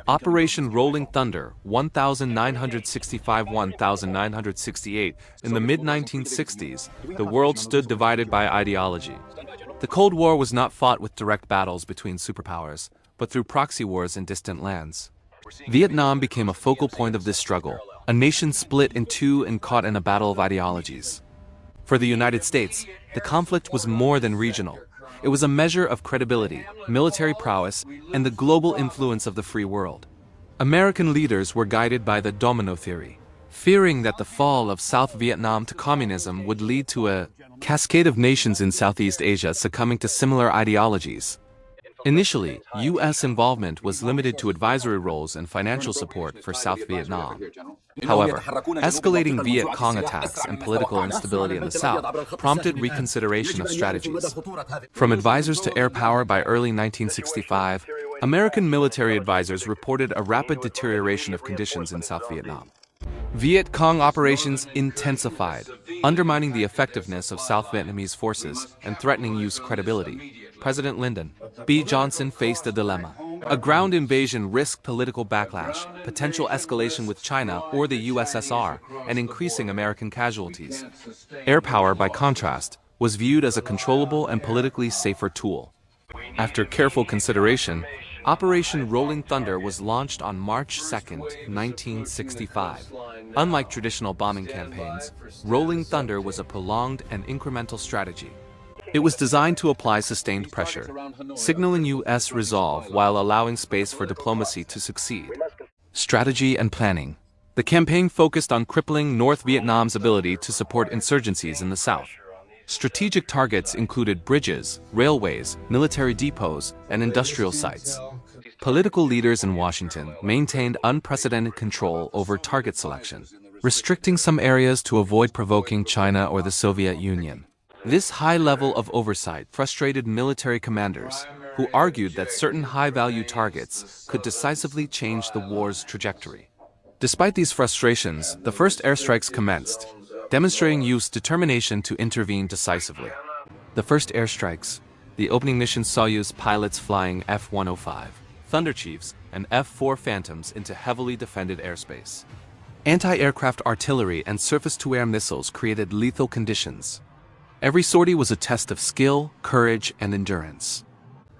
Operation Rolling Thunder 1965–1968. In the mid-1960s, the world stood divided by ideology. The Cold War was not fought with direct battles between superpowers, but through proxy wars in distant lands. Vietnam became a focal point of this struggle, a nation split in two and caught in a battle of ideologies. For the United States, the conflict was more than regional. It was a measure of credibility, military prowess, and the global influence of the free world. American leaders were guided by the domino theory, fearing that the fall of South Vietnam to communism would lead to a cascade of nations in Southeast Asia succumbing to similar ideologies. Initially, U.S. involvement was limited to advisory roles and financial support for South Vietnam. However, escalating Viet Cong attacks and political instability in the South prompted reconsideration of strategies. From advisors to air power by early 1965, American military advisors reported a rapid deterioration of conditions in South Vietnam. Viet Cong operations intensified, undermining the effectiveness of South Vietnamese forces and threatening U.S. credibility. President Lyndon B. Johnson faced a dilemma. A ground invasion risked political backlash, potential escalation with China or the USSR, and increasing American casualties. Air power, by contrast, was viewed as a controllable and politically safer tool. After careful consideration, Operation Rolling Thunder was launched on March 2, 1965. Unlike traditional bombing campaigns, Rolling Thunder was a prolonged and incremental strategy. It was designed to apply sustained pressure, signaling U.S. resolve while allowing space for diplomacy to succeed. Strategy and planning. The campaign focused on crippling North Vietnam's ability to support insurgencies in the South. Strategic targets included bridges, railways, military depots, and industrial sites. Political leaders in Washington maintained unprecedented control over target selection, restricting some areas to avoid provoking China or the Soviet Union. This high level of oversight frustrated military commanders, who argued that certain high-value targets could decisively change the war's trajectory. Despite these frustrations, the first airstrikes commenced, demonstrating U.S. determination to intervene decisively. The first airstrikes, the opening mission saw U.S. pilots flying F-105, Thunder Chiefs, and F-4 Phantoms into heavily defended airspace. Anti-aircraft artillery and surface-to-air missiles created lethal conditions. Every sortie was a test of skill, courage, and endurance.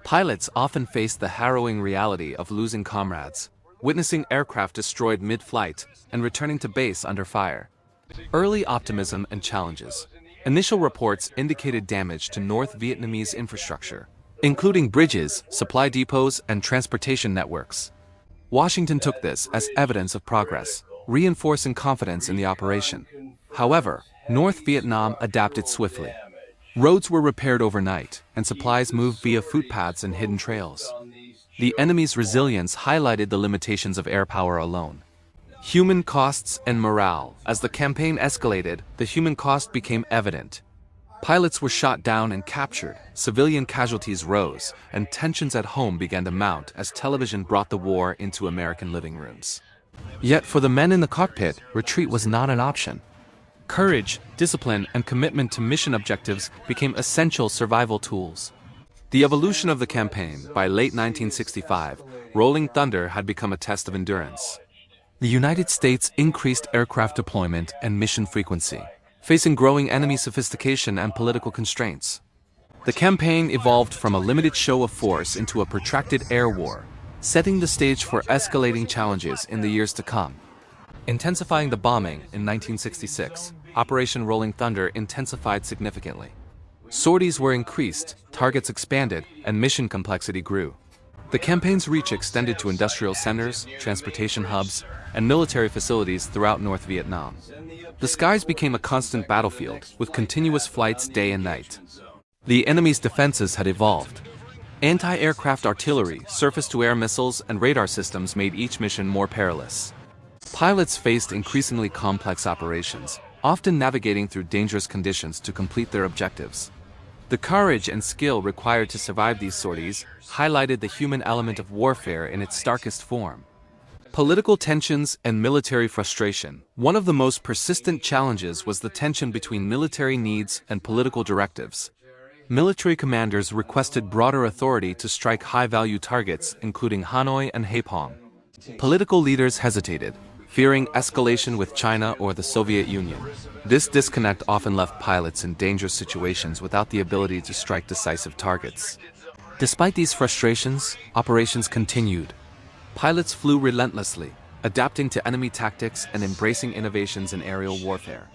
Pilots often faced the harrowing reality of losing comrades, witnessing aircraft destroyed mid-flight, and returning to base under fire. Early optimism and challenges. Initial reports indicated damage to North Vietnamese infrastructure, including bridges, supply depots, and transportation networks. Washington took this as evidence of progress, reinforcing confidence in the operation. However, North Vietnam adapted swiftly. Roads were repaired overnight, and supplies moved via footpaths and hidden trails. The enemy's resilience highlighted the limitations of air power alone. Human costs and morale. As the campaign escalated, the human cost became evident. Pilots were shot down and captured, civilian casualties rose, and tensions at home began to mount as television brought the war into American living rooms. Yet for the men in the cockpit, retreat was not an option. Courage, discipline, and commitment to mission objectives became essential survival tools. The evolution of the campaign, by late 1965, Rolling Thunder had become a test of endurance. The United States increased aircraft deployment and mission frequency, facing growing enemy sophistication and political constraints. The campaign evolved from a limited show of force into a protracted air war, setting the stage for escalating challenges in the years to come. Intensifying the bombing in 1966, Operation Rolling Thunder intensified significantly. Sorties were increased, targets expanded, and mission complexity grew. The campaign's reach extended to industrial centers, transportation hubs, and military facilities throughout North Vietnam. The skies became a constant battlefield, with continuous flights day and night. The enemy's defenses had evolved. Anti-aircraft artillery, surface-to-air missiles, and radar systems made each mission more perilous. Pilots faced increasingly complex operations, often navigating through dangerous conditions to complete their objectives. The courage and skill required to survive these sorties highlighted the human element of warfare in its starkest form. Political tensions and military frustration. One of the most persistent challenges was the tension between military needs and political directives. Military commanders requested broader authority to strike high-value targets, including Hanoi and Haiphong. Political leaders hesitated, fearing escalation with China or the Soviet Union. This disconnect often left pilots in dangerous situations without the ability to strike decisive targets. Despite these frustrations, operations continued. Pilots flew relentlessly, adapting to enemy tactics and embracing innovations in aerial warfare.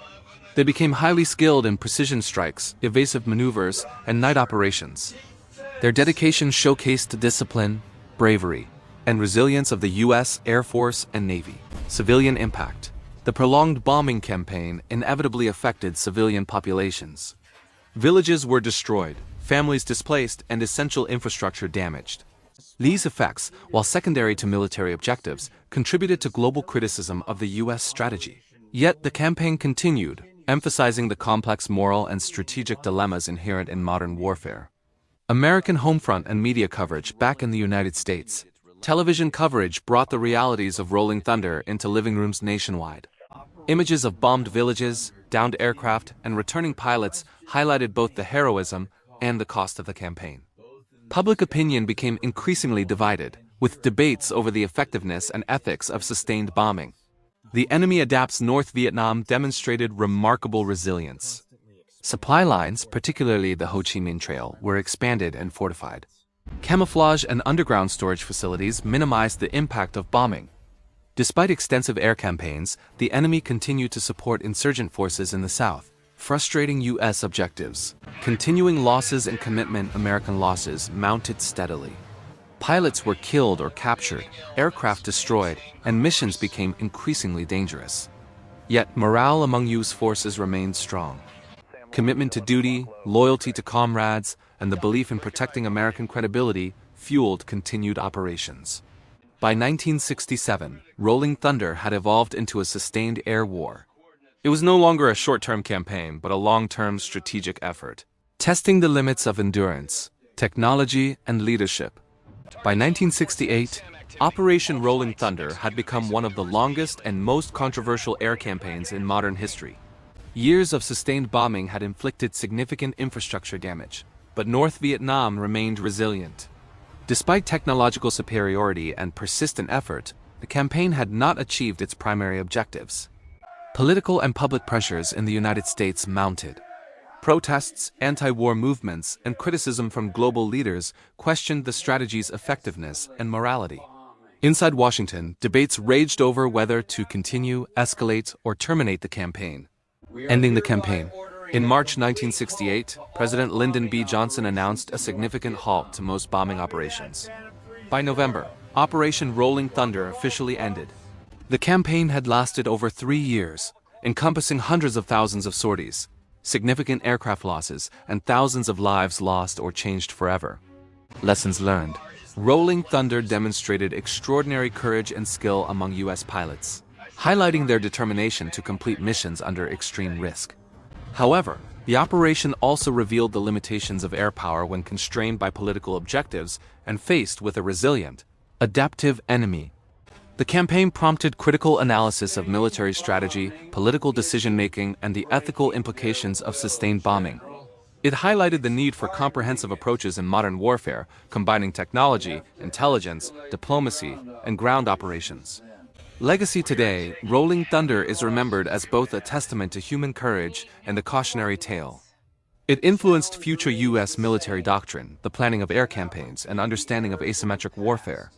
They became highly skilled in precision strikes, evasive maneuvers, and night operations. Their dedication showcased discipline, bravery, and resilience of the U.S. Air Force and Navy. Civilian impact. The prolonged bombing campaign inevitably affected civilian populations. Villages were destroyed, families displaced, and essential infrastructure damaged. These effects, while secondary to military objectives, contributed to global criticism of the U.S. strategy. Yet the campaign continued, emphasizing the complex moral and strategic dilemmas inherent in modern warfare. American homefront and media coverage back in the United States. Television coverage brought the realities of Rolling Thunder into living rooms nationwide. Images of bombed villages, downed aircraft, and returning pilots highlighted both the heroism and the cost of the campaign. Public opinion became increasingly divided, with debates over the effectiveness and ethics of sustained bombing. The enemy adapts North Vietnam demonstrated remarkable resilience. Supply lines, particularly the Ho Chi Minh Trail, were expanded and fortified. Camouflage and underground storage facilities minimized the impact of bombing. Despite extensive air campaigns, the enemy continued to support insurgent forces in the south, frustrating U.S. objectives. Continuing losses and commitment American losses mounted steadily. Pilots were killed or captured, aircraft destroyed, and missions became increasingly dangerous. Yet morale among U.S. forces remained strong. Commitment to duty, loyalty to comrades, and the belief in protecting American credibility fueled continued operations. By 1967, Rolling Thunder had evolved into a sustained air war. It was no longer a short-term campaign, but a long-term strategic effort, testing the limits of endurance, technology, and leadership. By 1968, Operation Rolling Thunder had become one of the longest and most controversial air campaigns in modern history. Years of sustained bombing had inflicted significant infrastructure damage, but North Vietnam remained resilient. Despite technological superiority and persistent effort, the campaign had not achieved its primary objectives. Political and public pressures in the United States mounted. Protests, anti-war movements, and criticism from global leaders questioned the strategy's effectiveness and morality. Inside Washington, debates raged over whether to continue, escalate, or terminate the campaign. Ending the campaign. In March 1968, President Lyndon B. Johnson announced a significant halt to most bombing operations. By November, Operation Rolling Thunder officially ended. The campaign had lasted over 3 years, encompassing hundreds of thousands of sorties, significant aircraft losses, and thousands of lives lost or changed forever. Lessons learned. Rolling Thunder demonstrated extraordinary courage and skill among U.S. pilots, highlighting their determination to complete missions under extreme risk. However, the operation also revealed the limitations of air power when constrained by political objectives and faced with a resilient, adaptive enemy. The campaign prompted critical analysis of military strategy, political decision-making, and the ethical implications of sustained bombing. It highlighted the need for comprehensive approaches in modern warfare, combining technology, intelligence, diplomacy, and ground operations. Legacy today, Rolling Thunder is remembered as both a testament to human courage and a cautionary tale. It influenced future U.S. military doctrine, the planning of air campaigns, and understanding of asymmetric warfare.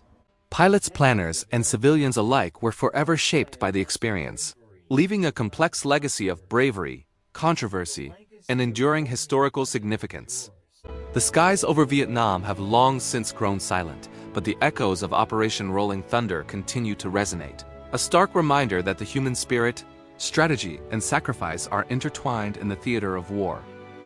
Pilots, planners, and civilians alike were forever shaped by the experience, leaving a complex legacy of bravery, controversy, and enduring historical significance. The skies over Vietnam have long since grown silent, but the echoes of Operation Rolling Thunder continue to resonate. A stark reminder that the human spirit, strategy, and sacrifice are intertwined in the theater of war.